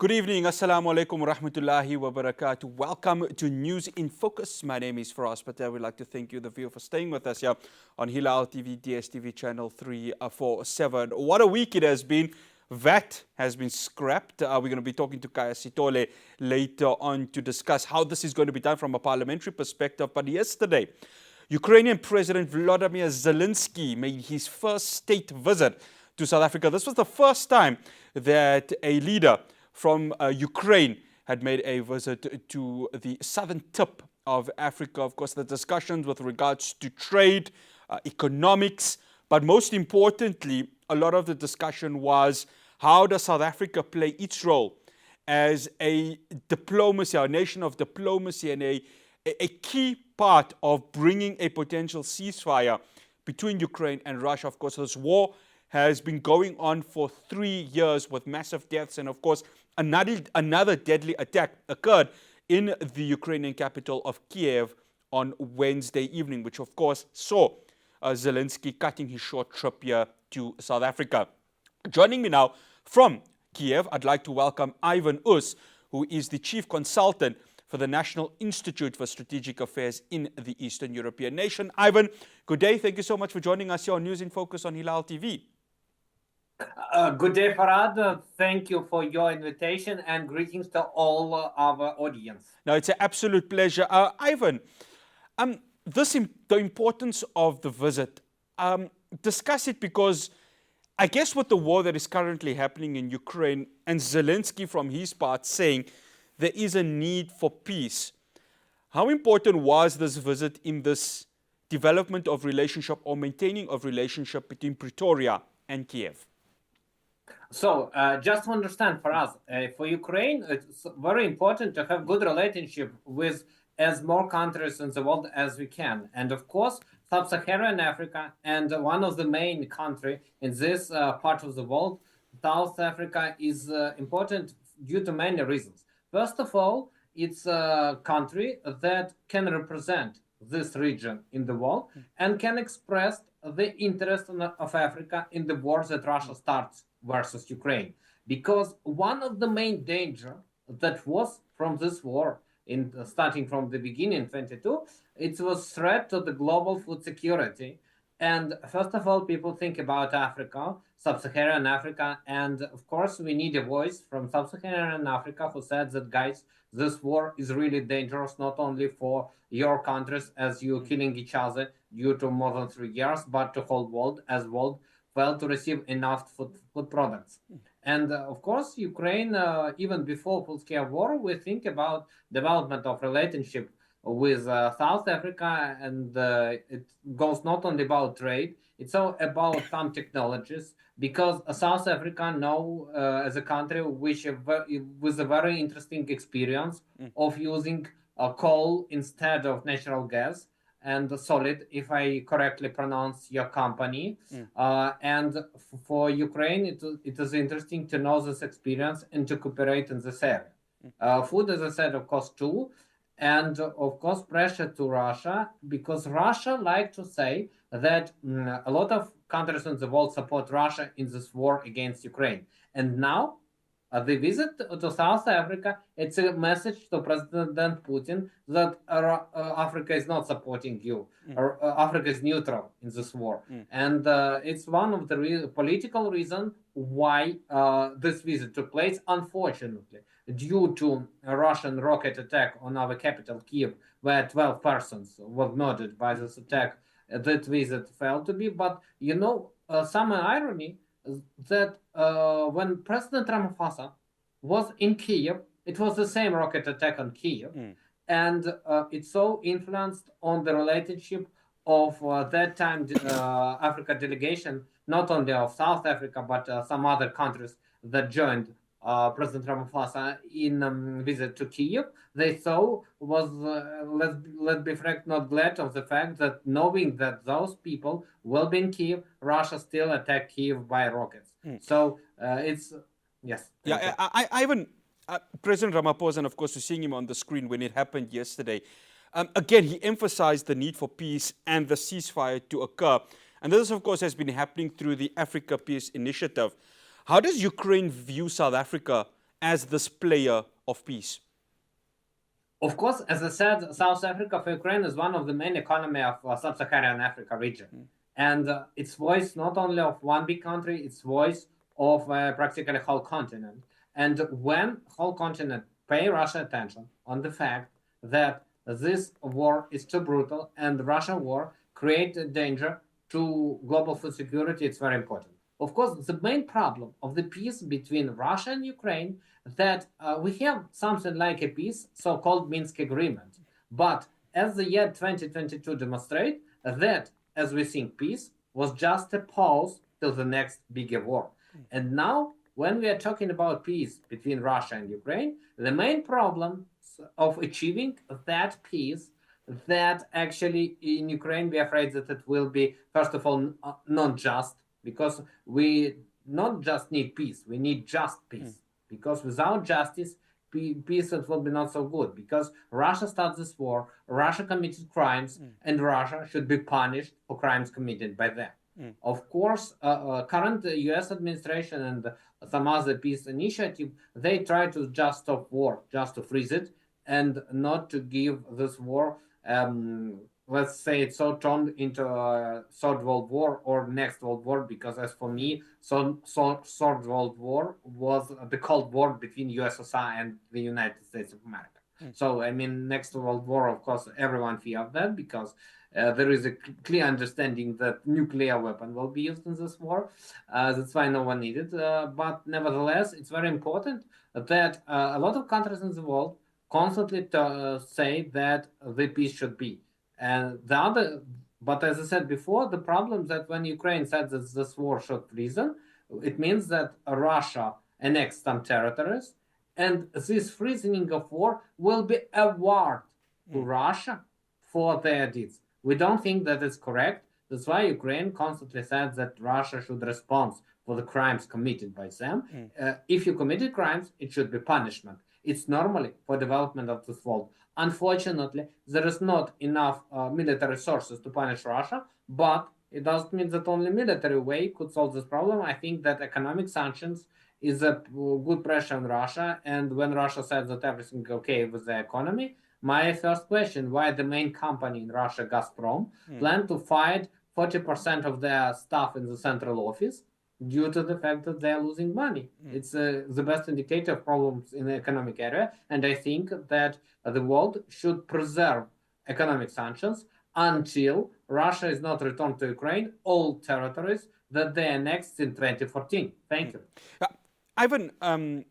Good evening, Assalamu alaikum wa rahmatullahi wa barakatuh. Welcome to News in Focus. My name is Faraz Patel. We'd like to thank you, the viewer, for staying with us here on Hilaal TV, DSTV channel 347. What a week it has been. VAT has been scrapped. We're going to be talking to Kaya Sitole later on to discuss how this is going to be done from a parliamentary perspective. But yesterday, Ukrainian President Volodymyr Zelenskyy made his first state visit to South Africa. This was the first time that a leader from Ukraine had made a visit to the southern tip of Africa. Of course, the discussions with regards to trade, economics, but most importantly, a lot of the discussion was how does South Africa play its role as a diplomacy, a nation of diplomacy, and a key part of bringing a potential ceasefire between Ukraine and Russia. Of course, this war has been going on for 3 years with massive deaths, and of course, another deadly attack occurred in the Ukrainian capital of Kiev on Wednesday evening, which of course saw Zelenskyy cutting his short trip here to South Africa. Joining me now from Kiev, I'd like to welcome Ivan Us, who is the chief consultant for the National Institute for Strategic Affairs in the Eastern European nation. Ivan, good day. Thank you so much for joining us here on News in Focus on Hilaal TV. Good day, Farad. Thank you for your invitation and greetings to all our audience. Now, it's an absolute pleasure. Ivan, the importance of the visit, discuss it, because I guess with the war that is currently happening in Ukraine and Zelenskyy from his part saying there is a need for peace, how important was this visit in this development of relationship or maintaining of relationship between Pretoria and Kiev? So, just to understand, for us, for Ukraine, it's very important to have good relationship with as more countries in the world as we can. And of course, Sub-Saharan Africa, and one of the main country in this part of the world, South Africa, is important due to many reasons. First of all, it's a country that can represent this region in the world and can express the interest of Africa in the war that Russia starts versus Ukraine. Because one of the main danger that was from this war, starting from the beginning, 22, it was threat to the global food security. And first of all, people think about Africa, Sub-Saharan Africa, and of course we need a voice from Sub-Saharan Africa who said that, guys, this war is really dangerous, not only for your countries as you're killing each other due to more than 3 years, but to whole world as world failed to receive enough food products. And of course, Ukraine, even before full-scale war, we think about development of relationship with South Africa, and it goes not only about trade, it's all about some technologies, because South Africa now as a country which with a very interesting experience of using coal instead of natural gas and solid, if I correctly pronounce your company. And for Ukraine, it is interesting to know this experience and to cooperate in this area. Food, as I said, of course, too. And of course, pressure to Russia, because Russia like to say that a lot of countries in the world support Russia in this war against Ukraine. And now, the visit to South Africa, it's a message to President Putin that Africa is not supporting you. Africa is neutral in this war. And it's one of the political reasons why this visit took place, unfortunately, due to a Russian rocket attack on our capital, Kiev, where 12 persons were murdered by this attack. That visit failed to be. But, you know, some irony that when President Ramaphosa was in Kiev, it was the same rocket attack on Kiev, and it so influenced on the relationship of that time Africa delegation, not only of South Africa, but some other countries that joined President Ramaphosa in visit to Kiev. They saw was, let's be frank, not glad of the fact that knowing that those people will be in Kiev, Russia still attacked Kiev by rockets. So it's, yes. Yeah, Ivan, President Ramaphosa, and of course, we're seeing him on the screen when it happened yesterday. Again, he emphasized the need for peace and the ceasefire to occur. And this, of course, has been happening through the Africa Peace Initiative. How does Ukraine view South Africa as this player of peace? Of course, as I said, South Africa for Ukraine is one of the main economy of sub-Saharan Africa region. And it's voice not only of one big country, it's voice of practically whole continent. And when whole continent pay Russia attention on the fact that this war is too brutal and the Russian war create a danger to global food security, it's very important. Of course, the main problem of the peace between Russia and Ukraine that we have something like a peace, so-called Minsk Agreement. But as the year 2022 demonstrate, that, as we think, peace was just a pause till the next bigger war. And now, when we are talking about peace between Russia and Ukraine, the main problem of achieving that peace, that actually in Ukraine we are afraid that it will be, first of all, not just, because we not just need peace, we need just peace. Because without justice, peace it will be not so good. Because Russia started this war, Russia committed crimes, and Russia should be punished for crimes committed by them. Of course, current U.S. administration and some other peace initiative, they try to just stop war, just to freeze it, and not to give this war, let's say it's so turned into a Third World War or next World War, because as for me, Third World War was the Cold War between USSR and the United States of America. So, I mean, next World War, of course, everyone fears that, because there is a clear understanding that nuclear weapon will be used in this war. That's why no one needed. But nevertheless, it's very important that a lot of countries in the world constantly say that the peace should be. And the other, but as I said before, the problem that when Ukraine said that this war should reason, it means that Russia annexed some territories, and this freezing of war will be a reward to Russia for their deeds. We don't think that it's correct. That's why Ukraine constantly said that Russia should respond for the crimes committed by them. If you committed crimes, it should be punishment. It's normally for development of this world. Unfortunately, there is not enough military resources to punish Russia, but it doesn't mean that only military way could solve this problem. I think that economic sanctions is a good pressure on Russia, and when Russia says that everything okay with the economy, my first question, why the main company in Russia, Gazprom, plan to fight 40% of their staff in the central office due to the fact that they are losing money. It's the best indicator of problems in the economic area, and I think that the world should preserve economic sanctions until Russia is not returned to Ukraine all territories that they annexed in 2014. Thank you. Ivan,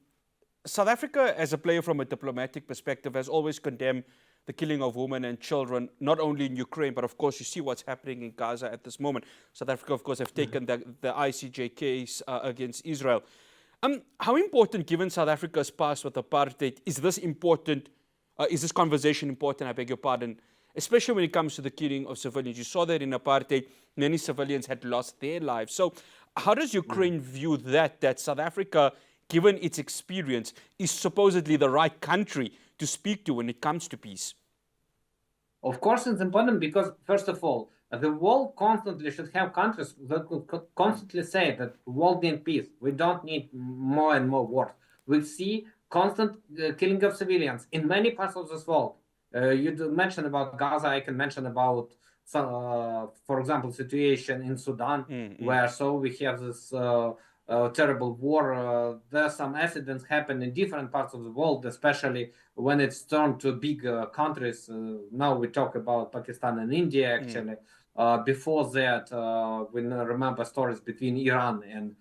South Africa, as a player from a diplomatic perspective, has always condemned the killing of women and children, not only in Ukraine, but of course you see what's happening in Gaza at this moment. South Africa, of course, have taken the ICJ case against Israel. How important, given South Africa's past with apartheid, is this important? Is this conversation important, I beg your pardon, especially when it comes to the killing of civilians? You saw that in apartheid, many civilians had lost their lives. So how does Ukraine view that South Africa, given its experience, is supposedly the right country to speak to when it comes to peace? Of course, it's important because, first of all, the world constantly should have countries that could constantly say that world needs peace. We don't need more and more wars. We see constant killing of civilians in many parts of this world. You mentioned about Gaza. I can mention about, for example, situation in Sudan, where we have this terrible war. There's some accidents happen in different parts of the world, especially when it's turned to big countries. Now we talk about Pakistan and India, actually. Before that, we remember stories between Iran and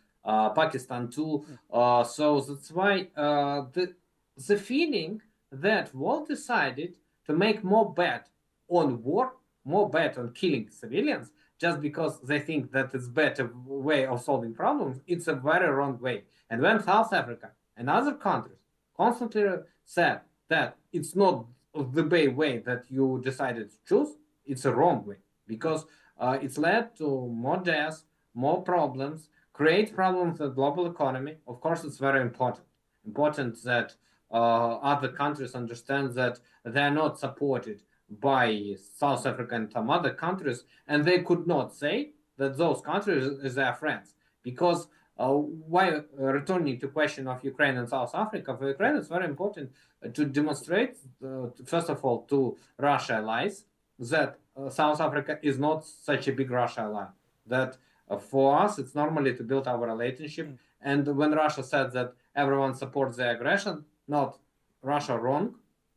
Pakistan too. So that's why the feeling that world decided to make more bet on war, more bet on killing civilians, just because they think that it's better way of solving problems, it's a very wrong way. And when South Africa and other countries constantly said that it's not the way that you decided to choose, it's a wrong way, because it's led to more deaths, more problems, create problems with the global economy. Of course, it's very important. Important that other countries understand that they're not supported by South Africa and some other countries, and they could not say that those countries is their friends, because While returning to question of Ukraine and South Africa, for Ukraine it's very important to demonstrate, first of all, to Russia allies that South Africa is not such a big Russia ally. That for us it's normally to build our relationship. And when Russia said that everyone supports the aggression, not Russia wrong,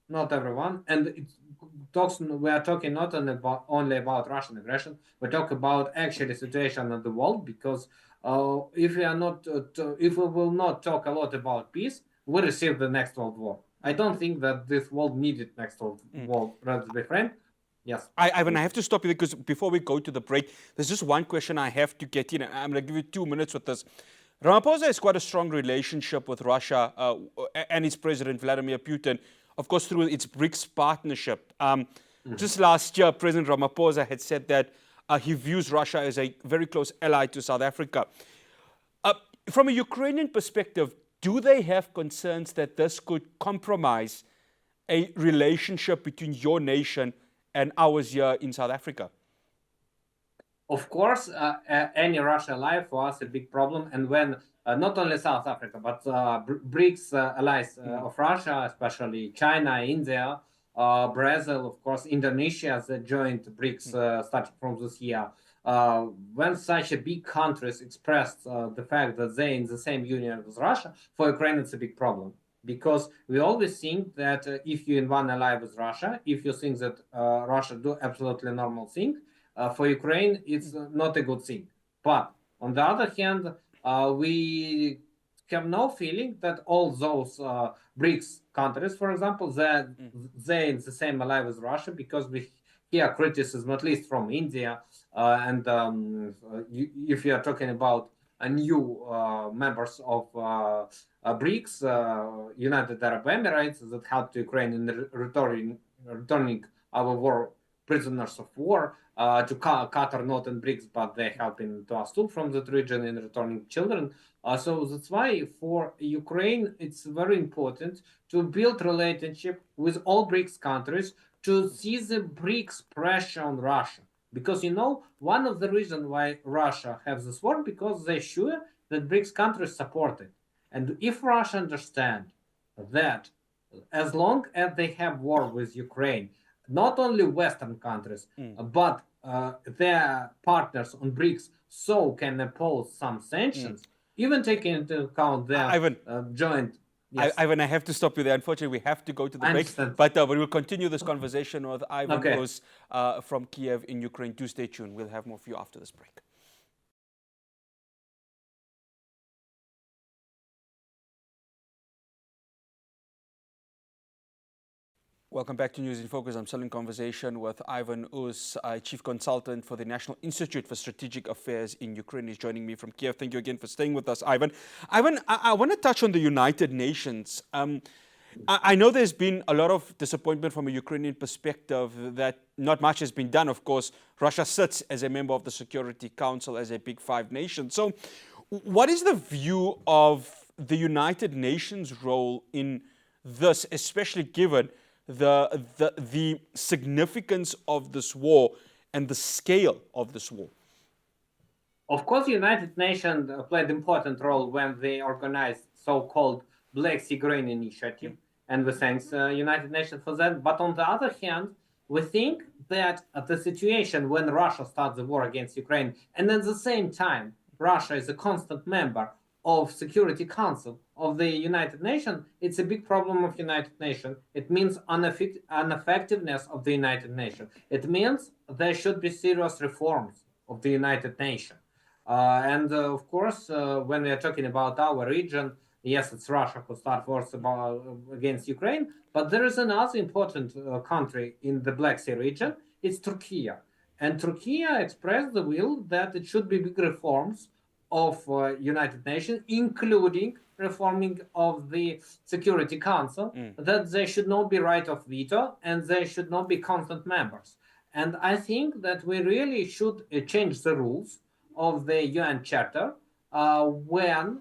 not everyone. And we are talking not only about Russian aggression, we talk about actually situation in the world, because if we will not talk a lot about peace, we receive the next world war. I don't think that this world needed next world war, rather to be frank. Yes. Ivan, I have to stop you because before we go to the break, there's just one question I have to get in. I'm going to give you 2 minutes with this. Ramaphosa has quite a strong relationship with Russia and its president, Vladimir Putin, of course, through its BRICS partnership. Just last year, President Ramaphosa had said that he views Russia as a very close ally to South Africa. From a Ukrainian perspective, do they have concerns that this could compromise a relationship between your nation and ours here in South Africa? Of course, any Russia ally for us a big problem. And when not only South Africa, but BRICS allies of Russia, especially China, India, Brazil, of course, Indonesia, that joined BRICS starting from this year. When such a big countries expressed the fact that they're in the same union with Russia, for Ukraine it's a big problem. Because we always think that if you're in one ally with Russia, if you think that Russia do absolutely normal thing, for Ukraine it's not a good thing. But on the other hand, we have no feeling that all those BRICS countries, for example, they're in the same ally with Russia, because we hear criticism, at least from India, and if you are talking about new members of BRICS, United Arab Emirates, that helped Ukraine in returning our war prisoners of war, to Qatar, not in BRICS, but they're helping to us too from that region in returning children. So that's why for Ukraine it's very important to build relationship with all BRICS countries, to see the BRICS pressure on Russia. Because one of the reasons why Russia has this war, because they're sure that BRICS countries support it. And if Russia understand that as long as they have war with Ukraine, not only Western countries, but their partners on BRICS so can impose some sanctions, even taking into account their joint. Yes. Ivan, I have to stop you there. Unfortunately, we have to go to the break. But we will continue this conversation with Ivan, who's from Kiev in Ukraine. Do stay tuned. We'll have more for you after this break. Welcome back to News in Focus. I'm still in conversation with Ivan Us, Chief Consultant for the National Institute for Strategic Affairs in Ukraine. He's joining me from Kiev. Thank you again for staying with us, Ivan. Ivan, I want to touch on the United Nations. I know there's been a lot of disappointment from a Ukrainian perspective that not much has been done. Of course, Russia sits as a member of the Security Council as a big five nation. So what is the view of the United Nations role in this, especially given the significance of this war and the scale of this war? Of course, the United Nations played an important role when they organized so-called Black Sea Grain Initiative, and we thank the United Nations for that. But on the other hand, we think that the situation when Russia starts the war against Ukraine, and at the same time, Russia is a constant member of Security Council of the United Nations, it's a big problem of United Nations. It means ineffectiveness of the United Nations. It means there should be serious reforms of the United Nations. And of course, when we are talking about our region, yes, it's Russia who starts wars against Ukraine, but there is another important country in the Black Sea region. It's Turkey. And Turkey expressed the will that it should be big reforms of United Nations, including reforming of the Security Council, that they should not be right of veto and they should not be constant members. And I think that we really should change the rules of the UN Charter when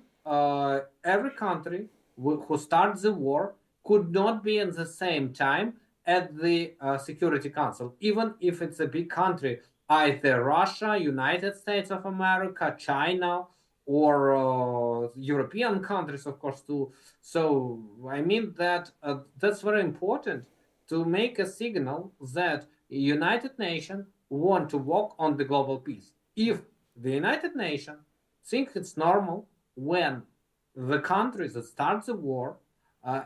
every country who starts the war could not be at the same time at the Security Council, even if it's a big country, either Russia, United States of America, China, or European countries, of course, too. So I mean that that's very important to make a signal that United Nations want to work on the global peace. If the United Nations think it's normal when the countries that start the war,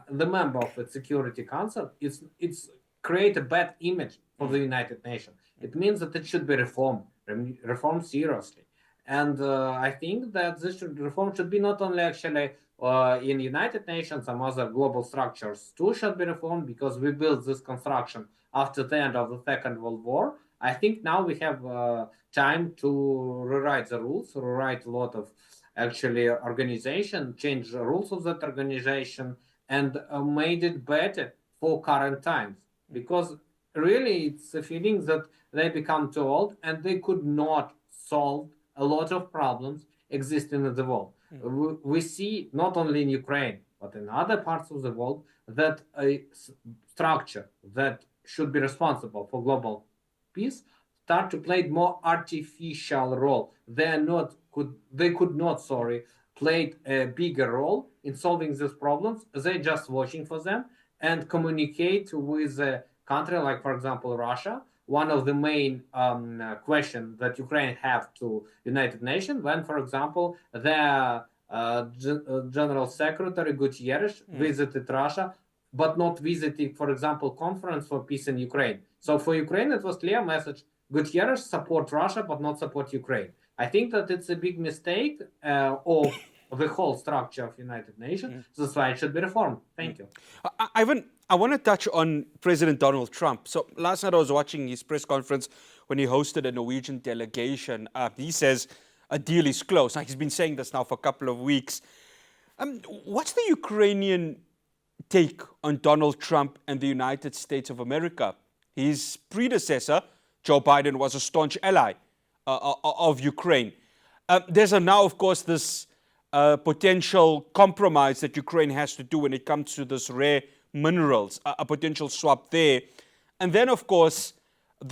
the member of the Security Council, it's create a bad image for the United Nations. It means that it should be reformed seriously. And I think that this reform should be not only actually in United Nations, some other global structures too should be reformed, because we built this construction after the end of the Second World War. I think now we have time to rewrite the rules, rewrite a lot of actually organization, change the rules of that organization, and made it better for current times. Because really it's a feeling that they become too old and they could not solve a lot of problems existing in the world. We see not only in Ukraine, but in other parts of the world, that a structure that should be responsible for global peace start to play more artificial role. They could not, play a bigger role in solving these problems. They're just watching for them and communicate with a country like, for example, Russia. One of the main questions that Ukraine have to United Nations when, for example, their General Secretary Gutierrez visited Russia, but not visiting, for example, Conference for Peace in Ukraine. So for Ukraine, it was clear message: Gutierrez support Russia, but not support Ukraine. I think that it's a big mistake of the whole structure of United Nations. That's why it should be reformed. Thank you. Ivan, I want to touch on President Donald Trump. So last night I was watching his press conference when he hosted a Norwegian delegation. He says a deal is close. Now, he's been saying this now for a couple of weeks. What's the Ukrainian take on Donald Trump and the United States of America? His predecessor, Joe Biden, was a staunch ally of Ukraine. There's now, of course, this potential compromise that Ukraine has to do when it comes to this rare minerals, a potential swap there. And then, of course,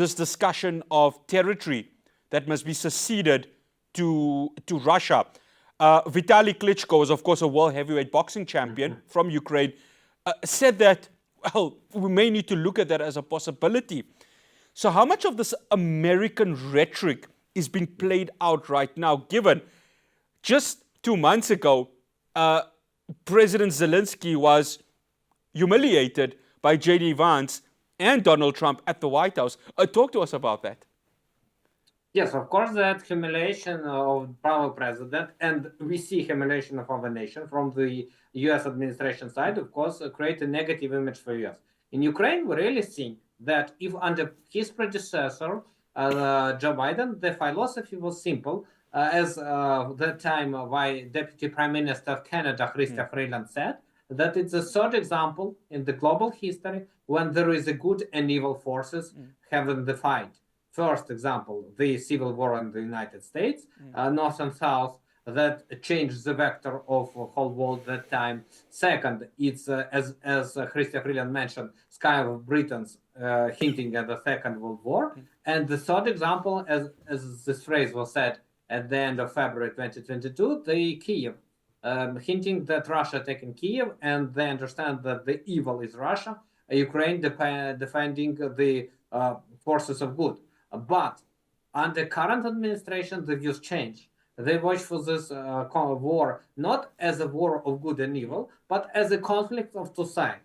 this discussion of territory that must be seceded to Russia. Vitaly Klitschko is, of course, a world heavyweight boxing champion from Ukraine, said that, well, we may need to look at that as a possibility. So how much of this American rhetoric is being played out right now, given just 2 months ago, President Zelenskyy was humiliated by J.D. Vance and Donald Trump at the White House? Talk to us about that. Yes, of course, that humiliation of our president, and we see humiliation of our nation from the U.S. administration side, of course, create a negative image for U.S. In Ukraine, we really see that if under his predecessor, Joe Biden, the philosophy was simple, as that time by Deputy Prime Minister of Canada, Chrystia Freeland, said, that it's a third example in the global history when there is a good and evil forces having the fight. First example, the civil war in the United States, North and South, that changed the vector of the whole world that time. Second, it's, as Chrystia Freeland mentioned, Sky of Britons hinting at the Second World War. And the third example, as this phrase was said at the end of February 2022, the Kiev, hinting that Russia taking Kiev, and they understand that the evil is Russia, Ukraine defending the forces of good. But under current administration, the views change. They watch for this war not as a war of good and evil, but as a conflict of two sides.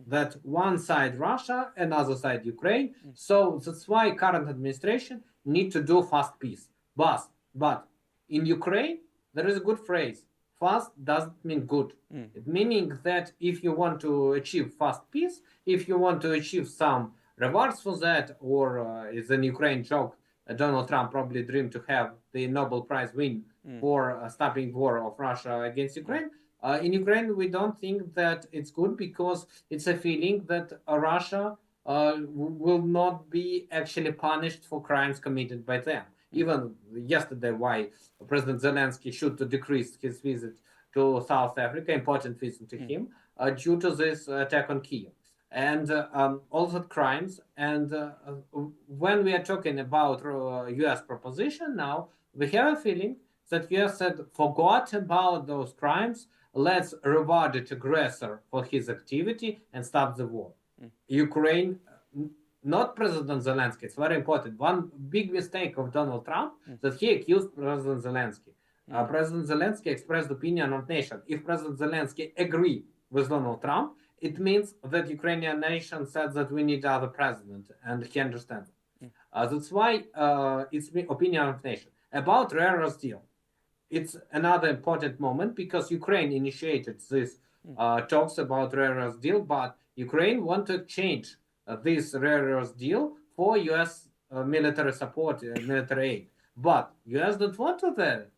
That one side Russia, another side Ukraine. So that's why current administration need to do fast peace. But in Ukraine, there is a good phrase. Fast doesn't mean good. It meaning that if you want to achieve fast peace, if you want to achieve some rewards for that, or is an Ukraine joke, Donald Trump probably dreamed to have the Nobel Prize win for stopping war of Russia against Ukraine. In Ukraine, we don't think that it's good because it's a feeling that Russia will not be actually punished for crimes committed by them. Even yesterday, why President Zelenskyy should decrease his visit to South Africa, important visit to him, due to this attack on Kiev. And all the crimes. And when we are talking about U.S. proposition now, we have a feeling that US said, forgot about those crimes, let's reward the aggressor for his activity and stop the war. Ukraine, not President Zelensky, it's very important. One big mistake of Donald Trump that he accused President Zelensky. President Zelensky expressed opinion of nation. If President Zelensky agree with Donald Trump, it means that Ukrainian nation said that we need other president, and he understands. That's why it's opinion of nation. About rare earth deal, it's another important moment because Ukraine initiated this talks about rare earth deal, but Ukraine want to exchange this rare earth deal for U.S. Military support, military aid. But U.S. don't want to that.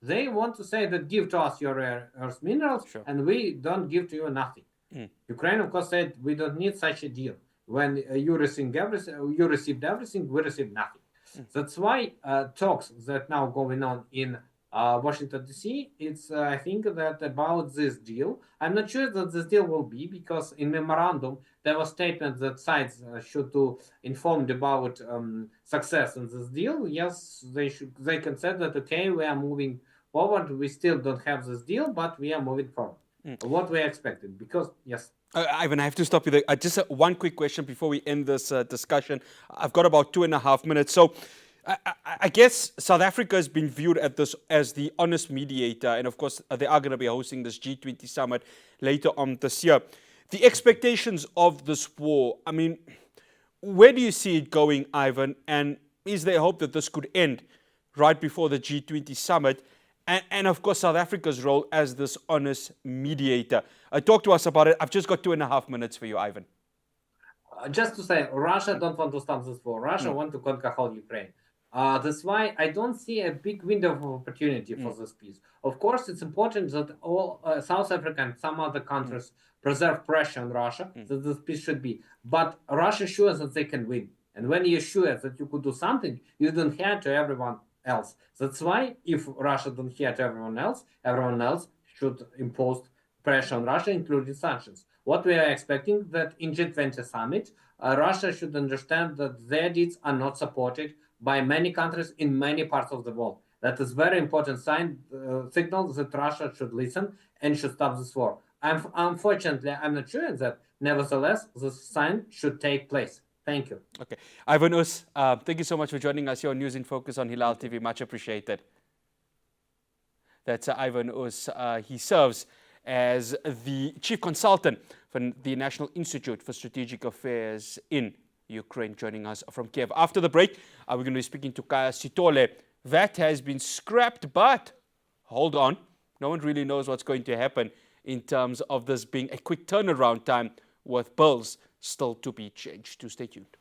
They want to say that give to us your rare earth minerals, and we don't give to you nothing. Ukraine, of course, said we don't need such a deal. When you received everything, we received nothing. That's why talks that now going on in Washington D.C. It's I think that about this deal. I'm not sure that this deal will be because in memorandum there was statement that sides should to informed about success in this deal. Yes, they can say that okay, we are moving forward. We still don't have this deal, but we are moving forward. What we are expecting because yes. Ivan, I have to stop you there. Just one quick question before we end this discussion. I've got about 2.5 minutes. So I guess South Africa has been viewed at this as the honest mediator. And of course, they are going to be hosting this G20 summit later on this year. The expectations of this war, I mean, where do you see it going, Ivan? And is there hope that this could end right before the G20 summit? And of course, South Africa's role as this honest mediator. Talk to us about it. I've just got 2.5 minutes for you, Ivan. Just to say, Russia don't want to stop this war. Russia want to conquer whole Ukraine. That's why I don't see a big window of opportunity for this peace. Of course, it's important that all South Africa and some other countries preserve pressure on Russia that this peace should be. But Russia sure that they can win. And when you're sure that you could do something, you don't hear to everyone else. That's why if Russia don't hear to everyone else should impose pressure on Russia, including sanctions. What we are expecting that in G20 summit, Russia should understand that their deeds are not supported by many countries in many parts of the world. That is very important signal that Russia should listen and should stop this war. Unfortunately, I'm not sure that. Nevertheless, this sign should take place. Thank you. Okay. Ivan Us, thank you so much for joining us here on News in Focus on Hilaal TV. Much appreciated. That's Ivan Us. He serves as the chief consultant for the National Institute for Strategic Affairs in Ukraine, joining us from Kiev. After the break, we're going to be speaking to Kaya Sitole. That has been scrapped, but hold on. No one really knows what's going to happen in terms of this being a quick turnaround time with bills still to be changed. To stay tuned.